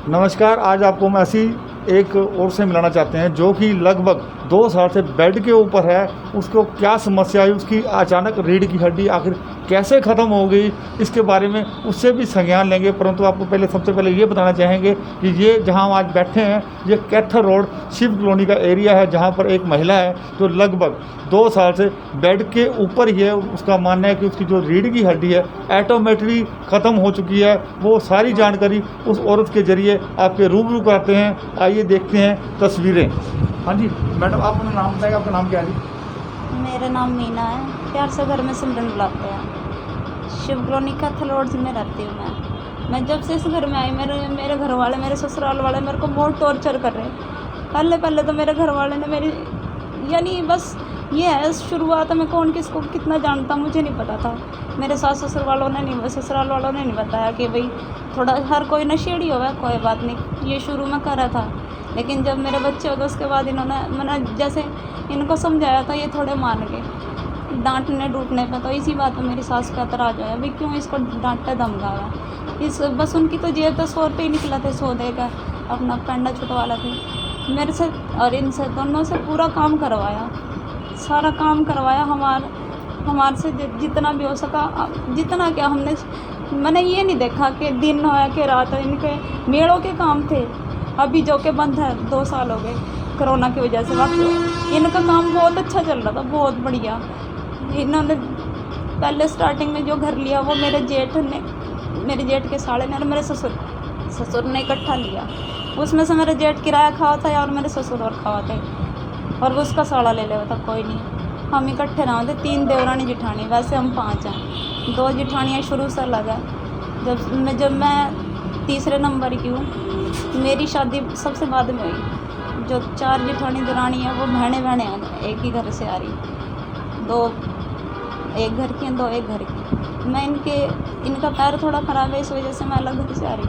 नमस्कार। आज आपको हम ऐसी एक और से मिलाना चाहते हैं जो कि लगभग 2 साल से बेड के ऊपर है। उसको क्या समस्या आई, उसकी अचानक रीढ़ की हड्डी आखिर कैसे ख़त्म हो गई, इसके बारे में उससे भी संज्ञान लेंगे। परंतु आपको सबसे पहले ये बताना चाहेंगे कि ये जहां हम आज बैठे हैं, ये कैथर रोड शिव कॉलोनी का एरिया है, जहां पर एक महिला है जो लगभग 2 साल से बेड के ऊपर ही है। उसका मानना है कि उसकी जो रीढ़ की हड्डी है ऑटोमेटिकली ख़त्म हो चुकी है। वो सारी जानकारी उस औरत के जरिए आपके रूबरू कराते हैं। आइए देखते हैं तस्वीरें। हाँ जी मैडम, आप अपना नाम बताएं, आपका नाम क्या है जी? मेरा नाम मीना है, प्यार से घर में सिमरन बुलाते हैं। शिव कॉलोनी कैथर रोड में रहती हूँ मैं जब से इस घर में आई, मेरे घर वाले, मेरे ससुराल वाले मेरे को बहुत टॉर्चर कर रहे हैं। पहले तो मेरे घर वाले ने मेरी, यानी बस ये है शुरुआत में, कौन किसको कितना जानता मुझे नहीं पता था। मेरे सास ससुराल वालों ने नहीं बताया कि भाई थोड़ा हर कोई नशेड़ी होगा, कोई बात नहीं, ये शुरू में करा था। लेकिन जब मेरे बच्चे हो गए उसके बाद इन्होंने, मैंने जैसे इनको समझाया था, ये थोड़े मान गए डांटने डूटने पे। तो इसी बात पे मेरी सास का एतराज आया, भाई क्यों इसको डांटते धमकावा। इस बस उनकी तो जेब तो 100 रुपये ही निकला थे, 100 देकर अपना पेंडा छुटवा थे मेरे से, और इनसे दोनों से पूरा काम करवाया, सारा काम करवाया हमारे से जितना भी हो सका। जितना क्या मैंने ये नहीं देखा कि दिन हो या कि रात हो। इनके मेड़ों के काम थे, अभी जो कि बंद है, 2 साल हो गए कोरोना की वजह से। वाकई इनका काम बहुत अच्छा चल रहा था, बहुत बढ़िया। इन्होंने पहले स्टार्टिंग में जो घर लिया वो मेरे जेठ के साले ने और मेरे ससुर ने इकट्ठा लिया। उसमें से मेरे जेठ किराया खावा था और मेरे ससुर और खावा थे, और वो उसका साड़ा ले लेवा था। कोई नहीं, हम इकट्ठे रहे थे, 3 देवरानी जिठानी, वैसे हम 5 हैं। 2 जिठानियाँ शुरू से अलग है। जब मैं तीसरे नंबर की हूँ, मेरी शादी सबसे बाद में हुई। जो 4 जिठानी दरानी है वो बहने हैं, एक ही घर से आ रही, 2 एक घर की हैं, 2 एक घर की। मैं इनका पैर थोड़ा ख़राब है, इस वजह से मैं अलग घर से आ रही।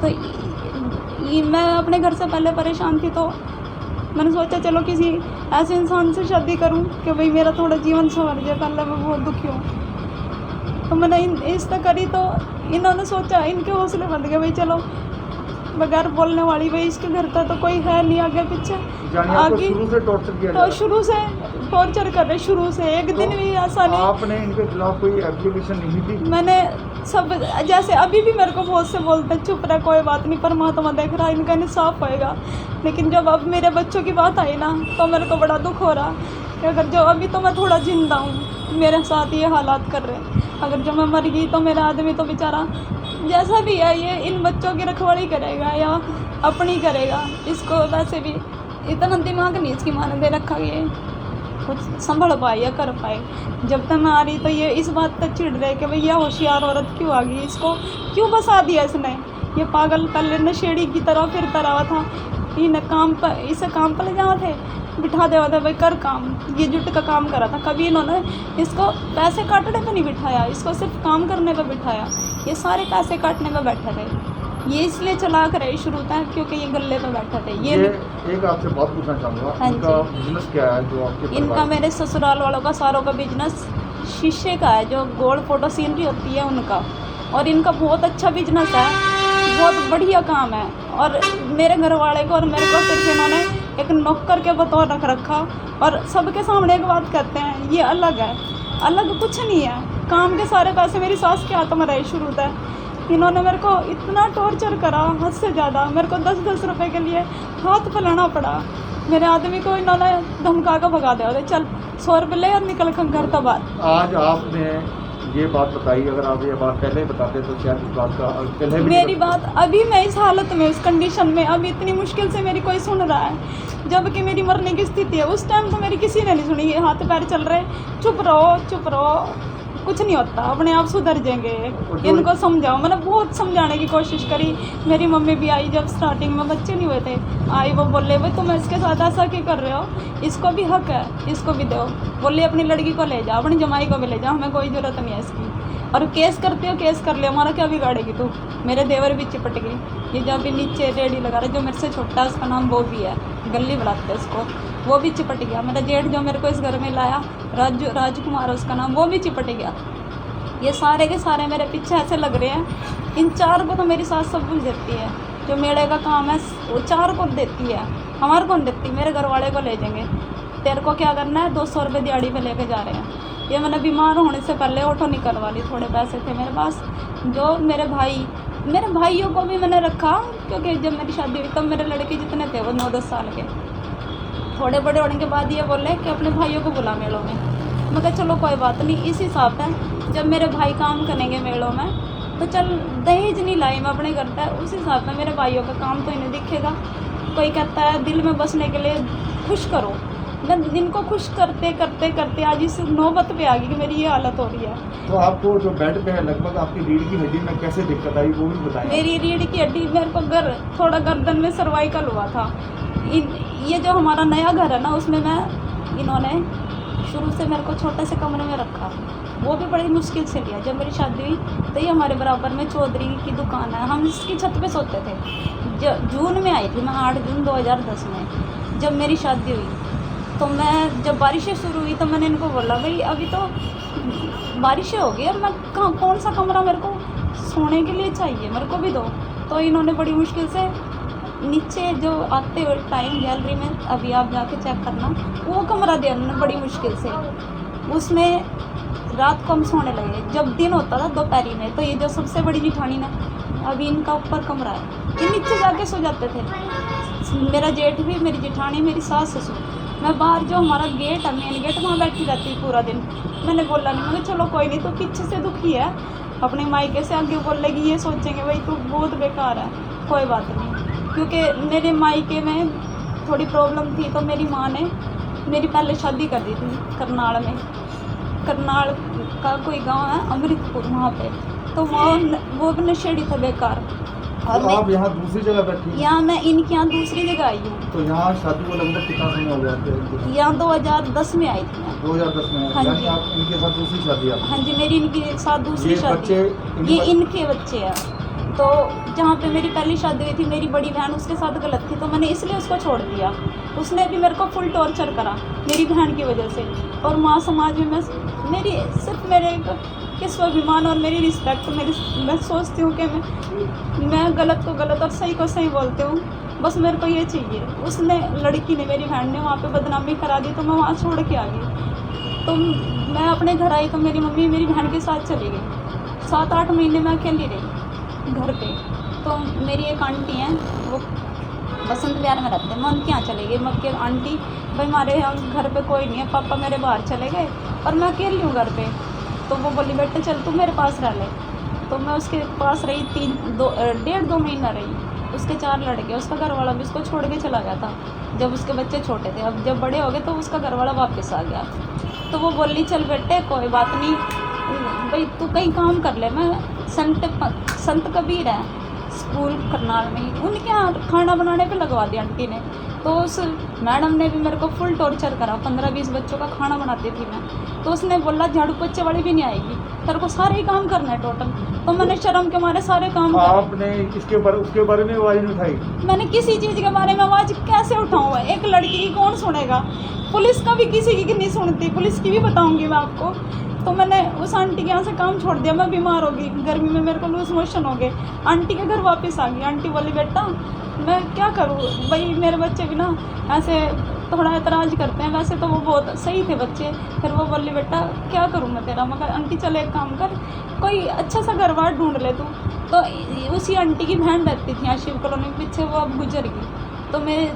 तो मैं अपने घर से पहले परेशान थी, तो मैंने सोचा चलो किसी ऐसे इंसान से शादी करूं कि भाई मेरा थोड़ा जीवन संवर जाए। पहले मैं बहुत दुखी हूँ, तो मैंने इस तरह करी। तो इन्होंने सोचा, इनके हौसले बंद गए, भाई चलो बगैर बोलने वाली, भाई इसके घर का तो कोई है नहीं आगे पीछे। आगे शुरू से टॉर्चर किया तो शुरू से टॉर्चर कर रहे, शुरू से एक दिन भी ऐसा नहीं। आपने इनके खिलाफ कोई एप्लीकेशन नहीं दी? मैंने सब, जैसे अभी भी मेरे को बहुत से बोलते हैं चुप रह, कोई बात नहीं, परमात्मा देख रहा है, इनका इंसाफ होएगा। लेकिन जब अब मेरे बच्चों की बात आई ना, तो मेरे को बड़ा दुख हो रहा कि अगर जो अभी तो मैं थोड़ा जिंदा हूँ, मेरे साथ ये हालात कर रहे हैं। अगर जो मैं मर गई तो मेरा आदमी तो बेचारा जैसा भी है, ये इन बच्चों की रखवाली करेगा या अपनी करेगा। इसको वैसे भी इतना दिमाग नहीं इसकी माँ ने दे रखा, ये कुछ संभल पाए या कर पाए। जब तक मैं आ रही तो ये इस बात पर चिढ़ रहे कि भैया होशियार औरत क्यों आ गई, इसको क्यों बसा दिया इसने। ये पागल पहले नशेड़ी की तरह फिरता रहा था। इसे काम पर ले जाओ थे, बिठा देवा था, भाई कर काम। ये जुट का काम करा था, कभी इन्होंने इसको पैसे काटने पर नहीं बिठाया, इसको सिर्फ काम करने पर बिठाया। ये सारे पैसे काटने पर बैठे थे। ये इसलिए चला कर रहे शुरू था क्योंकि ये गले पे बैठे थे। ये एक आपसे बात पूछना चाहूँगा, हाँ इनका बिजनेस क्या है जो आपके? इनका मेरे ससुराल वालों का सारों का बिजनेस शीशे का है, जो गोल्ड फोटो सीनरी होती है उनका। और इनका बहुत अच्छा बिजनेस है, बहुत बढ़िया काम है। और मेरे घर वाले को और मेरे को सिर्फ इन्होंने एक नौकर के बतौर रख रखा, और सबके सामने एक बात कहते हैं, ये अलग है। अलग कुछ नहीं है, काम के सारे पैसे मेरी सास के हाथ में रहे शुरू से। इन्होंने मेरे को इतना टॉर्चर करा, हद से ज़्यादा। मेरे को 10-10 रुपए के लिए हाथ फैलाना पड़ा। मेरे आदमी को इन्होंने धमका कर भगा दिया, चल 100 रुपये ले और निकल कर घर का बाहर। आज आपने ये बात बताई, अगर आप ये बात पहले बताते तो शायद इस बात का पहले भी मेरी बात अभी मैं इस हालत में, इस कंडीशन में, अभी इतनी मुश्किल से मेरी कोई सुन रहा है, जबकि मेरी मरने की स्थिति है। उस टाइम तो मेरी किसी ने नहीं सुनी। ये हाथ पैर चल रहे, चुप रहो, कुछ नहीं होता, अपने आप सुधर जाएंगे, इनको समझाओ। मैंने बहुत समझाने की कोशिश करी। मेरी मम्मी भी आई जब स्टार्टिंग में बच्चे नहीं हुए थे, आई, वो बोले भाई तुम इसके साथ ऐसा क्यों कर रहे हो, इसको भी हक है, इसको भी दो। बोले अपनी लड़की को ले जाओ, अपनी जमाई को भी ले जाओ, हमें कोई ज़रूरत नहीं है इसकी। और केस करते हो, केस कर ले, हमारा क्या बिगाड़ेगी तू। मेरे देवर भी चिपट गई। ये जब भी नीचे रेडी लगा रहे, जो मेरे से छोटा है उसका नाम वो भी है, गली बुलाते हैं उसको, वो भी चिपट गया। मेरा जेठ जो मेरे को इस घर में लाया, राजकुमार उसका नाम, वो भी चिपट गया। ये सारे के सारे मेरे पीछे ऐसे लग रहे हैं। इन 4 को तो मेरी सास सब भूल जाती है। जो मेले का काम है वो 4 को देती है, हमारे कौन देती, मेरे घर वाले को ले जाएंगे, तेरे को क्या करना है, 200 रुपये दिहाड़ी पे लेके जा रहे हैं। ये मैंने बीमार होने से पहले ऑटो निकलवा ली, थोड़े पैसे थे मेरे पास, जो मेरे भाइयों को भी मैंने रखा, क्योंकि जब मेरी शादी हुई तब मेरे लड़के जितने थे वो 9-10 साल के, थोड़े बड़े होने के बाद ये बोले कि अपने भाइयों को बुला मेलों में। मैं कहा चलो कोई बात नहीं, इस हिसाब से जब मेरे भाई काम करेंगे मेलों में तो चल दहेज नहीं लाई मैं अपने घर पे, उस हिसाब से मेरे भाइयों का काम तो इन्हें दिखेगा। कोई कहता है दिल में बसने के लिए खुश करो, मैं इनको खुश करते करते करते आज इस नौबत पे आ गई कि मेरी ये हालत हो रही है। तो आपको जो बेड पे है लगभग आपकी रीढ़ की हड्डी में कैसे दिक्कत आई वो भी बताएं। मेरी रीढ़ की हड्डी, मेरे को थोड़ा गर्दन में सर्वाइकल हुआ था। ये जो हमारा नया घर है ना, उसमें इन्होंने शुरू से मेरे को छोटे से कमरे में रखा, वो भी बड़ी मुश्किल से लिया। जब मेरी शादी हुई तो ये हमारे बराबर में चौधरी की दुकान है, हम इसकी छत पे सोते थे। जून में आई थी मैं, 8 जून 2010 में जब मेरी शादी हुई। तो मैं जब बारिशें शुरू हुई तो मैंने इनको बोला भाई अभी तो बारिशें हो गई, अब मैं कौन सा कमरा मेरे को सोने के लिए चाहिए, मेरे को भी दो। तो इन्होंने बड़ी मुश्किल से नीचे जो आते हुए टाइम गैलरी में, अभी आप जाके चेक करना, वो कमरा दिया उन्होंने बड़ी मुश्किल से। उसमें रात को हम सोने लगे, जब दिन होता था दोपहरी में, तो ये जो सबसे बड़ी जिठानी ना, अभी इनका ऊपर कमरा है, ये नीचे जाके सो जाते थे। मेरा जेठ भी, मेरी जेठानी, मेरी सास ससुर। मैं बाहर जो हमारा गेट है, मेन गेट, वहाँ बैठी रहती पूरा दिन। मैंने बोला नहीं, मैंने चलो कोई नहीं, तो पीछे से दुखी है, अपने मायके से आगे बोलेगी, ये सोचेंगे भाई तू बहुत बेकार है, कोई बात नहीं। क्योंकि मेरे मायके में थोड़ी प्रॉब्लम थी, तो मेरी माँ ने मेरी पहले शादी कर दी थी करनाल में। करनाल का कोई गांव है अमृतपुर, वहाँ पे, तो वो भी नशेड़ी था बेकार। और तो आप यहाँ दूसरी जगह बैठी? यहाँ मैं इनके यहाँ दूसरी जगह आई हूँ। तो यहाँ शादी को लगभग कितना समय हो गया? यहाँ 2010 में आई थी मैं। 2010 में? हाँ यानी जी। आप इनके साथ दूसरी शादी? आप? हाँ जी, मेरी इनके साथ दूसरी ये शादी। बच्चे ये इनके बच्चे हैं। तो जहाँ पे मेरी पहली शादी हुई थी, मेरी बड़ी बहन उसके साथ गलत थी, तो मैंने इसलिए उसको छोड़ दिया। उसने भी मेरे को फुल टॉर्चर करा मेरी बहन की वजह से। और माँ समाज में सिर्फ मेरे कि स्वाभिमान और मेरी रिस्पेक्ट, मैं सोचती हूँ कि मैं गलत को गलत और सही को सही बोलती हूँ, बस मेरे को ये चाहिए। उसने, लड़की ने, मेरी बहन ने वहाँ पे बदनामी करा दी, तो मैं वहाँ छोड़ के आ गई। तो मैं अपने घर आई तो मेरी मम्मी मेरी बहन के साथ चली गई। 7-8 महीने मैं अकेली रही घर पे। तो मेरी एक आंटी हैं, वो बसंत विहार में रहते हैं, मैं उनके यहाँ चली गई। मैं कि आंटी भाई हमारे यहाँ घर पे कोई नहीं है, पापा मेरे बाहर चले गए और मैं अकेली हूँ घर पे। तो वो बोली बेटे चल तू मेरे पास रह ले। तो मैं उसके पास रही 1.5-2 महीना रही। उसके 4 लड़के, उसका घर वाला भी उसको छोड़ के चला गया था जब उसके बच्चे छोटे थे। अब जब बड़े हो गए तो उसका घर वाला वापस आ गया। तो वो बोली चल बेटे कोई बात नहीं भाई, तू कहीं काम कर ले। मैं संत कबीर है स्कूल करनाल में, उनके यहाँ खाना बनाने पे लगवा दिया आंटी ने। तो उस मैडम ने भी मेरे को फुल टॉर्चर करा। 15-20 बच्चों का खाना बनाती थी मैं। तो उसने बोला झाड़ू पोछे वाली भी नहीं आएगी, तेरे को सारे ही काम करना है टोटल। तो मैंने शर्म के मारे सारे काम आपने उसके बारे में आवाज़ नहीं उठाई? मैंने किसी चीज़ के बारे में आवाज़ कैसे उठाऊँ? एक लड़की की कौन सुनेगा? पुलिस का भी किसी की नहीं सुनती, पुलिस की भी बताऊँगी मैं आपको। तो मैंने उस आंटी के यहाँ से काम छोड़ दिया। मैं बीमार हो गई, गर्मी में मेरे को लूज मोशन हो गए। आंटी के घर वापस आ गई। आंटी बोली बेटा मैं क्या करूँ भाई, मेरे बच्चे भी ना ऐसे थोड़ा एतराज़ करते हैं, वैसे तो वो बहुत सही थे बच्चे। फिर वो बोली बेटा क्या करूँ मैं तेरा? मगर आंटी चले एक काम कर, कोई अच्छा सा घर बार ढूंढ ले तू। तो उसी आंटी की बहन रहती थी यहाँ शिव कॉलोनी के पीछे, वो अब गुजर गई। तो मेरे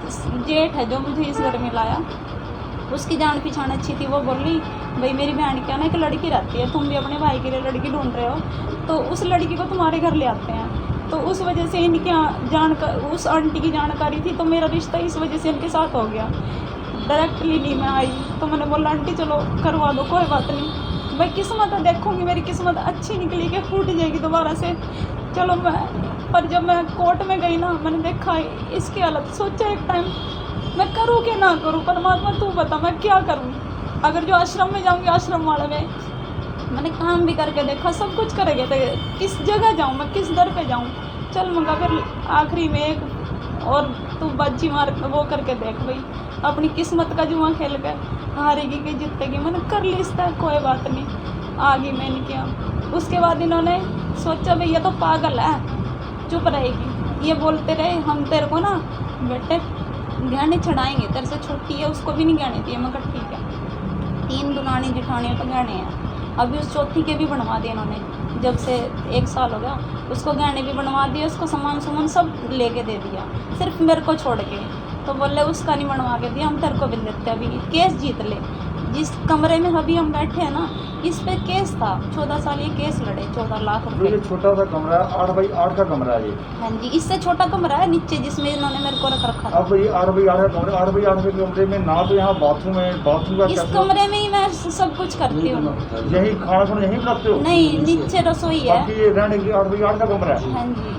जेठ है जो मुझे इस घर में लाया, उसकी जान पहचान अच्छी थी। वो बोली भाई मेरी बहन क्या ना एक लड़की रहती है, तुम भी अपने भाई के लिए लड़की ढूंढ रहे हो, तो उस लड़की को तुम्हारे घर ले आते हैं। तो उस वजह से इनके उस आंटी की जानकारी थी, तो मेरा रिश्ता इस वजह से इनके साथ हो गया। डायरेक्टली नहीं मैं आई, तो मैंने बोला आंटी चलो करवा दो, कोई बात नहीं भाई, किस्मत है देखूँगी, मेरी किस्मत अच्छी निकली कि फूट जाएगी दोबारा से। चलो पर जब मैं कोर्ट में गई ना, मैंने देखा इसकी हालत, सोचा एक टाइम मैं करूँ कि ना करूँ, परमात्मा तू बता मैं क्या करूँ। अगर जो आश्रम में जाऊँगी, आश्रम वाले में मैंने काम भी करके देखा, सब कुछ करेंगे, तो किस जगह जाऊँ मैं, किस दर पे जाऊँ? चल मंगा फिर आखिरी में एक और तू बाजी मार वो करके देख भाई, अपनी किस्मत का जुआ खेल कर हारेगी कि जीतेगी। मैंने कर ली इसका, कोई बात नहीं, आ गई मैंने किया। उसके बाद इन्होंने सोचा भाई ये तो पागल है, चुप रहेगी, ये बोलते रहे हम तेरे को ना बेटे गहने चढ़ाएंगे, तेरे से छोटी है उसको भी नहीं गहने दिए। मैं कहा ठीक है। 3 दुनानी जिठानियों के गहने हैं, अभी उस चौथी के भी बनवा दिए इन्होंने। जब से 1 साल हो गया उसको गहने भी बनवा दिए, उसको सामान सब लेके दे दिया, सिर्फ मेरे को छोड़ के। तो बोले उसका नहीं बनवा के दिया, हम तेरे को भी देते, अभी केस जीत ले। जिस कमरे में अभी हम बैठे हैं ना, इस पे केस था, 14 साल ये केस लड़े, 14 लाख रुपए। ये छोटा सा कमरा है, 8 बाई 8 का कमरा है ये। हाँ जी, इससे छोटा कमरा है नीचे जिसमें इन्होंने मेरे को रख रखा था। अब ये 8 बाई 8 का कमरा, 8 बाई 8 के कमरे में ना तो यहाँ बाथरूम है, बाथरूम का इस कैसे? कमरे में ही मैं सब कुछ करती हूँ। यही खाना खुना यहीं बनाते हो? नहीं, नीचे रसोई है। बाकी ये रहने के लिए 8 बाई 8 का कमरा है। हाँ जी।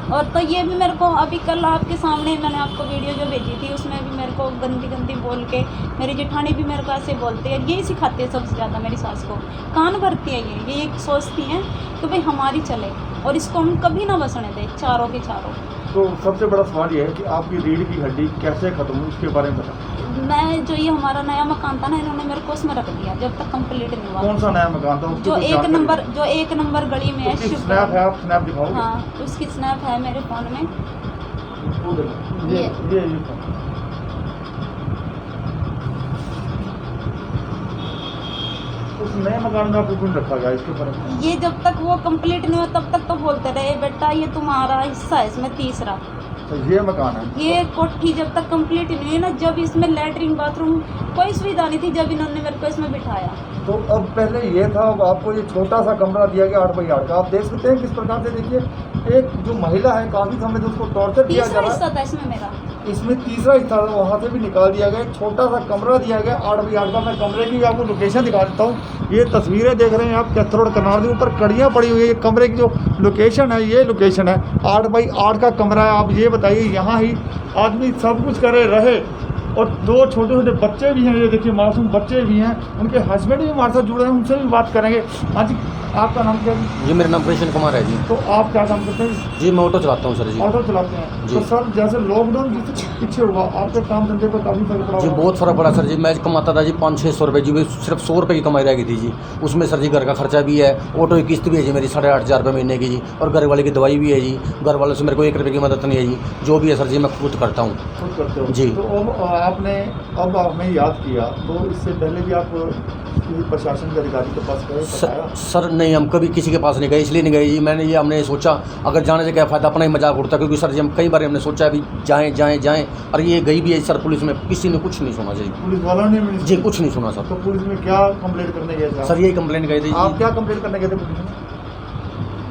और तो ये भी मेरे को अभी कल आपके सामने मैंने आपको वीडियो जो भेजी थी उसमें भी मेरे को गंदी गंदी बोल के, मेरी जेठानी भी मेरे को ऐसे बोलती है, यही सिखाती है सबसे ज़्यादा मेरी सास को। कान भरती है ये सोचती हैं कि भाई हमारी चले और इसको हम कभी ना बसने दें, चारों के चारों। तो सबसे बड़ा सवाल ये है कि आपकी रीढ़ की हड्डी कैसे खत्म हुई, उसके बारे में बताओ। मैं जो ये हमारा नया मकान था ना, इन्होंने मेरे को उसमें रख दिया जब तक कंप्लीट नहीं हुआ। कौन सा नया मकान था? उसकी जो कुछ एक जानकारी नंबर गली में है। उसकी स्नैप है, आप स्नैप दिखाओगे? हाँ, उसकी स्नैप है मेरे फ़ोन में। वो देखो, ये उस नए मकान में आपको क्यों रखा गया, इसके ऊपर? ये जब तक वो कंप्लीट नहीं हुआ तब तक तो बोलते रहे बेटा ये तुम्हारा हिस्सा है, इसमें तीसरा। तो ये मकान है, ये कोठी जब तक कंप्लीट नहीं हुई ना, जब इसमें लैटरिन बाथरूम कोई सुविधा नहीं थी, जब इन्होंने मेरे को इसमें बिठाया। तो अब पहले ये था, अब आपको ये छोटा सा कमरा दिया गया 8 बाई 8 का। आप देख सकते हैं किस प्रकार से, देखिए एक जो महिला है काफी समय से उसको टॉर्चर किया जा तीसरा रहा हिस्सा है, था इसमें मेरा। इसमें तीसरा हिस्सा था, वहाँ से भी निकाल दिया गया। एक छोटा सा कमरा दिया गया 8 बाई 8 का। मैं कमरे की आपको लोकेशन दिखा देता हूँ। ये तस्वीरें देख रहे हैं आप, कैथरोड करनाल के ऊपर कड़ियाँ पड़ी हुई है। ये कमरे की जो लोकेशन है, ये लोकेशन है, 8 बाई 8 का कमरा है। आप ये बताइए, यहाँ ही आदमी सब कुछ करे रहे और 2 छोटे छोटे बच्चे भी हैं, ये देखिए मासूम बच्चे भी हैं, उनके हस्बैंड भी हमारे साथ जुड़े हैं, उनसे भी बात करेंगे। हाँ जी, आपका नाम क्या है? जी मेरा नाम कृष्ण कुमार है जी। तो आप क्या काम करते हैं? जी मैं ऑटो चलाता हूँ सर जी। ऑटो चलाते हैं। जी। तो सर जैसे लॉकडाउन जिससे पीछे हुआ, आपके काम धंधे पर काफ़ी फर्क पड़ा जी होगा। बहुत फर्क पड़ा सर जी। मैं कमाता था जी 500-600 रुपये जी, सिर्फ 100 रुपये की कमाई रह गई थी जी। उसमें सर जी घर का खर्चा भी है, ऑटो की किस्त भी है जी मेरी 8,500 रुपये महीने की जी, और घर वाले की दवाई भी है जी। घर वालों से मेरे को 1 रुपये की मदद नहीं है जी। जो भी है सर जी मैं खुद करता हूँ। खुद करते हो जी। तो अब आपने याद किया, तो इससे पहले भी आप किसी प्रशासन के अधिकारी के पास गए, बताया? सर नहीं, हम कभी किसी के पास नहीं गए, इसलिए नहीं गए जी। हमने सोचा अगर जाने से क्या फ़ायदा, अपना ही मजाक उड़ता, क्योंकि सर जी हम कई बार हमने सोचा अभी जाएं और ये गई भी है सर पुलिस में, किसी ने कुछ नहीं सुना जी। पुलिस वालों ने भी नहीं जी कुछ नहीं सुना सर। तो पुलिस में क्या कंप्लेंट करने गए थे आप? सर यही कंप्लेंट गए थे आप जी। क्या कंप्लेंट करने गए थे पुलिस में?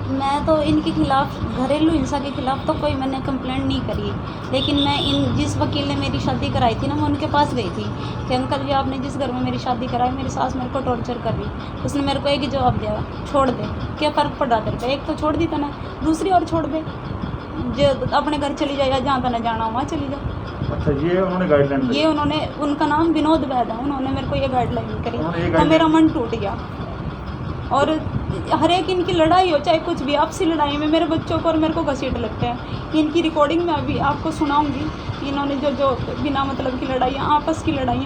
मैं तो इनके खिलाफ, घरेलू हिंसा के खिलाफ तो कोई मैंने कंप्लेंट नहीं करी, लेकिन मैं जिस वकील ने मेरी शादी कराई थी ना, मैं उनके पास गई थी कि अंकल जी आपने जिस घर में मेरी शादी कराई, मेरी सास मेरे को टॉर्चर कर रही। उसने मेरे को एक ही जवाब दिया, छोड़ दे। क्या फ़र्क पड़ रहा तेरे को? एक तो छोड़ दी था ना, दूसरी और छोड़ दे, जो अपने घर चली जाए या जहाँ तक जाना हो वहाँ चली जाओ। अच्छा, ये उन्होंने गाइडलाइन ये उन्होंने, उनका नाम विनोद वैद है, उन्होंने मेरे को ये गाइडलाइन उन्होंने ये करी, तो मेरा मन टूट गया। और हर एक इनकी लड़ाई हो, चाहे कुछ भी, आपसी लड़ाई में मेरे बच्चों को और मेरे को घसीट लगते हैं। इनकी रिकॉर्डिंग में अभी आपको सुनाऊंगी, इन्होंने जो बिना मतलब की लड़ाइयाँ,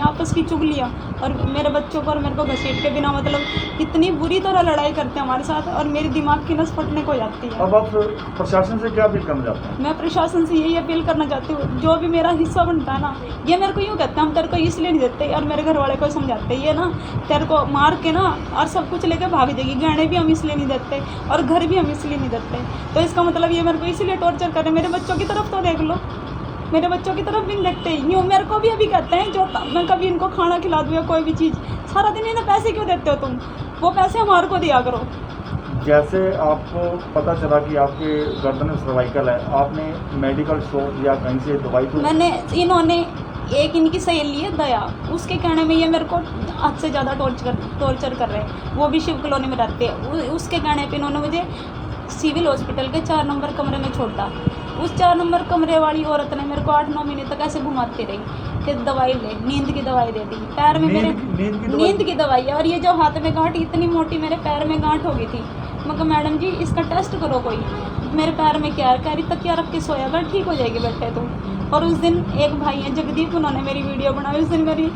आपस की चुगलियाँ, और मेरे बच्चों को और मेरे को घसीट के बिना मतलब इतनी बुरी तरह लड़ाई करते हैं हमारे साथ, और मेरी दिमाग की नस फटने को जाती है। अब आप प्रशासन से क्या अपील करना चाहते हैं? मैं प्रशासन से यही अपील करना चाहती हूँ, जो भी मेरा हिस्सा बनता है ना, ये मेरे को यूँ कहते हैं हम तेरे को इसलिए नहीं देते, और मेरे घर वाले को समझाते ये ना तेरे को मार के ना और सब कुछ लेकर भाग जाएगी, गहने भी हम इसलिए नहीं देते और घर भी हम इसलिए नहीं देते। तो इसका मतलब ये मेरे को इसीलिए टॉर्चर कर रहे। मेरे बच्चों की तरफ तो देख लो, मेरे बच्चों की तरफ भी नहीं देखते। यूँ मेरे को भी अभी कहते हैं, जो मैं कभी इनको खाना खिला दूँ या कोई भी चीज़, सारा दिन इन्हें पैसे क्यों देते हो तुम, वो पैसे हमारे को दिया करो। जैसे आपको पता चला कि आपके गर्दन में सर्वाइकल है, आपने मेडिकल स्टोर या कहीं से दवाई तो मैंने, इन्होंने एक इनकी सहेली है दया, उसके कहने में ये मेरे को हद से ज़्यादा टॉर्चर कर रहे हैं। वो भी शिव कॉलोनी में रहते हैं। उसके कहने पे इन्होंने मुझे सिविल हॉस्पिटल के 4 नंबर कमरे में छोड़ा। उस 4 नंबर कमरे वाली औरत ने मेरे को 8-9 महीने तक ऐसे घुमाती रही कि दवाई ले, नींद की दवाई दे दी। पैर में मेरे नींद की दवाई है, और ये जो हाथ में गांठ इतनी मोटी मेरे पैर में गांठ हो गई थी। मैं कहा मैडम जी इसका टेस्ट करो कोई, मेरे पैर में क्या है, कह रही तकिया रख के सोया कर, ठीक हो जाएगी बेटे तुम। और उस दिन एक भाई है जगदीप, उन्होंने मेरी वीडियो बनाई। उस दिन मेरी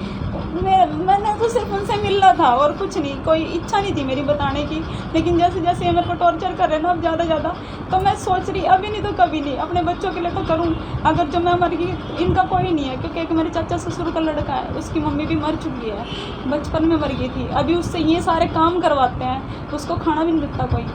मैंने तो सिर्फ उनसे मिलना था और कुछ नहीं, कोई इच्छा नहीं थी मेरी बताने की। लेकिन जैसे जैसे ये मेरे को टॉर्चर कर रहे हैं ना अब ज़्यादा तो मैं सोच रही अभी नहीं तो कभी नहीं, अपने बच्चों के लिए तो करूँ। अगर जो मैं मर गई, इनका कोई नहीं है, क्योंकि एक मेरे चाचा ससुर का लड़का है, उसकी मम्मी भी मर चुकी है, बचपन में मर गई थी। अभी उससे ये सारे काम करवाते हैं, उसको खाना भी नहीं देता कोई,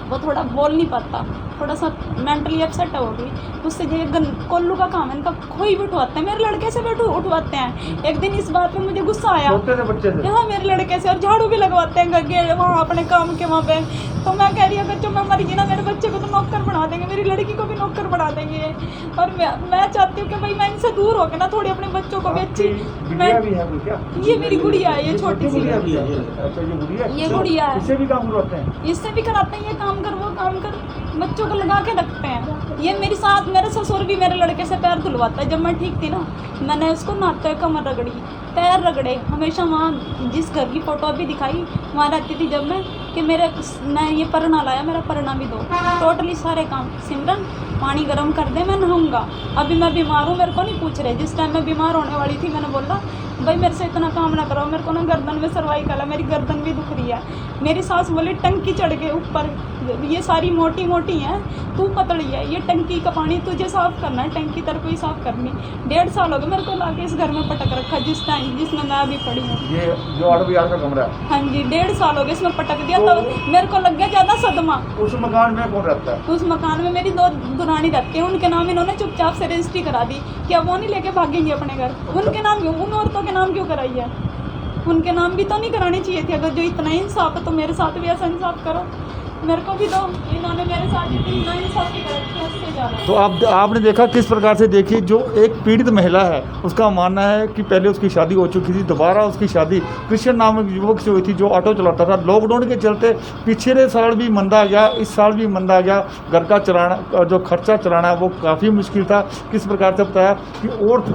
वो थोड़ा बोल नहीं पाता, थोड़ा सा मेंटली अपसेट हो गई। उससे ये कोल्लू का काम है, इनका कोई भी उठवाते हैं, मेरे लड़के से भी उठवाते हैं। एक दिन इस बात पे मुझे गुस्सा आया, छोटे से बच्चे से हाँ मेरे लड़के से, और झाड़ू भी लगवाते हैं गगे वहाँ अपने काम के वहाँ पे। तो मैं कह रही अगर जो मैं मर गई ना, मेरे बच्चे को तो नौकर बना देंगे, मेरी लड़की को भी नौकर बना देंगे। और मैं चाहती हूँ कि भाई मैं इनसे दूर होकर ना थोड़ी अपने बच्चों को भी अच्छी, गुड़िया भी है कोई क्या? ये मेरी गुड़िया है, ये छोटी सी गुड़िया भी है। अच्छा ये गुड़िया है? ये गुड़िया है। इससे भी काम करवाते हैं? इससे भी कराते हैं, ये काम कर वो काम कर, बच्चों को लगा के रखते हैं। ये मेरे साथ, मेरे ससुर भी मेरे लड़के से पैर धुलवाता है। जब मैं ठीक थी ना, मैंने उसको नहाते हुए कमर रगड़ी, पैर रगड़े, हमेशा वहाँ जिस घर की फ़ोटो अभी दिखाई वहाँ रहती थी जब मैं, कि मैं ये परना लाया, मेरा परना भी दो, टोटली सारे काम। सिमरन पानी गर्म कर दे, मैं नहाऊंगा, अभी मैं बीमार हूँ, मेरे को नहीं पूछ रहे। जिस टाइम मैं बीमार होने वाली थी, मैंने बोला भाई मेरे से इतना काम ना करो, मेरे को ना गर्दन में सर्वाइकल है, मेरी गर्दन भी दुख रही है। मेरी सास बोली टंकी चढ़ के ऊपर, ये सारी मोटी मोटी हैं, तू पतली है, ये टंकी का पानी तुझे साफ़ करना है, टंकी तेरे को ही साफ़ करनी। 1.5 साल हो गए मेरे को लाके इस घर में पटक रखा, जिसमें मैं अभी पड़ी हूँ। ये जो 8 बाई 8 का कमरा है? हाँ जी, 1.5 साल हो गए इसमें पटक दिया। तब मेरे को लग गया ज़्यादा सदमा। उस मकान में कौन रहता है? उस मकान में मेरी 2 दुरानी रहती है, उनके नाम इन्होंने चुपचाप से रजिस्ट्री करा दी कि अब वो नहीं लेके भागेंगे अपने घर। उनके नाम क्यों, उन औरतों के नाम क्यों कराई है? उनके नाम भी तो नहीं करानी चाहिए थी। अगर जो इतना इंसाफ है तो मेरे साथ भी ऐसा इंसाफ करो, मेरे को भी दो। इन्होंने मेरे साथ इतना इंसाफ की तरह उससे ज़्यादा। तो आपने देखा किस प्रकार से, देखिए जो एक पीड़ित महिला है उसका मानना है कि पहले उसकी शादी हो चुकी थी, दोबारा उसकी शादी क्रिश्चियन नामक युवक से हुई थी जो ऑटो चलाता था। लॉकडाउन के चलते पिछले साल भी मंदा आ गया, इस साल भी मंदा आ गया। घर का चलाना, जो खर्चा चलाना है वो काफ़ी मुश्किल था। किस प्रकार से बताया कि औरत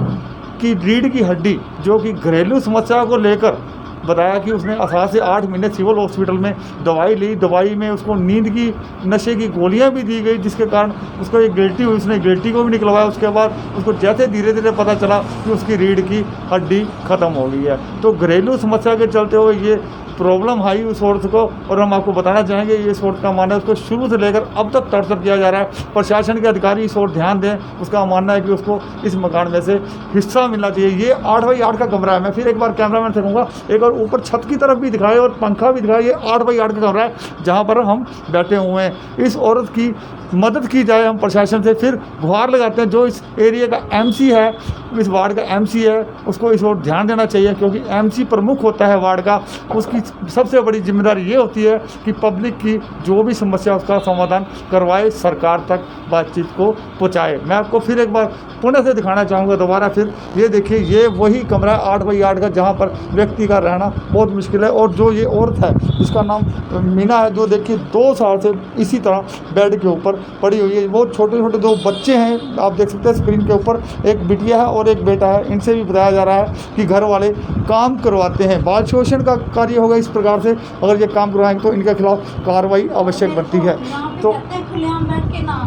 की रीढ़ की हड्डी, जो कि घरेलू समस्या को लेकर बताया कि उसने 7 से 8 महीने सिविल हॉस्पिटल में दवाई ली। दवाई में उसको नींद की, नशे की गोलियां भी दी गई, जिसके कारण उसको एक गिल्टी हुई, उसने गिल्टी को भी निकलवाया। उसके बाद उसको जैसे धीरे धीरे पता चला कि उसकी रीढ़ की हड्डी ख़त्म हो गई है। तो घरेलू समस्या के चलते हुए ये प्रॉब्लम आई उस औरत को। और हम आपको बताना चाहेंगे, ये इस औरत का मानना है उसको शुरू से लेकर अब तक टॉर्चर किया जा रहा है। प्रशासन के अधिकारी इस ओर ध्यान दें। उसका मानना है कि उसको इस मकान में से हिस्सा मिलना चाहिए। ये 8 बाई 8 का कमरा है। मैं फिर एक बार कैमरामैन से कहूँगा एक और ऊपर छत की तरफ भी दिखाए और पंखा भी दिखाए। ये 8 बाई 8 का कमरा है जहाँ पर हम बैठे हुए हैं। इस औरत की मदद की जाए हम प्रशासन से। फिर गुहार लगाते हैं जो इस एरिया का MC है, इस वार्ड का MC है, उसको इस ओर ध्यान देना चाहिए, क्योंकि MC प्रमुख होता है वार्ड का। उसकी सबसे बड़ी जिम्मेदारी ये होती है कि पब्लिक की जो भी समस्या उसका समाधान करवाए, सरकार तक बातचीत को पहुँचाए। मैं आपको फिर एक बार पुणे से दिखाना चाहूँगा दोबारा। फिर ये देखिए, ये वही कमरा है 8 बाई 8 का जहाँ पर व्यक्ति का रहना बहुत मुश्किल है। और जो ये औरत है जिसका नाम मीना है, जो देखिए 2 साल से इसी तरह बेड के ऊपर पड़ी हुई है। बहुत छोटे छोटे 2 बच्चे हैं, आप देख सकते हैं स्क्रीन के ऊपर। एक बिटिया है और एक बेटा है। इनसे भी बताया जा रहा है कि घर वाले काम करवाते हैं। बाल शोषण का कार्य होगा इस प्रकार से। अगर ये काम करवाएंगे तो इनके खिलाफ कार्रवाई आवश्यक बनती है। तो खुलेआम बैठ के ना,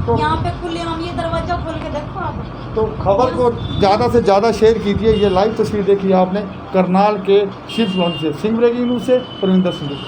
यहाँ पे खुलेआम ये दरवाजा खोल के देखो आप। तो खबर को ज़्यादा से ज़्यादा शेयर कीजिए। ये लाइव तस्वीर देखी आपने करनाल के शिव भवन से। सिंह ब्रेकिंग न्यूज़ से परविंदर सिंह।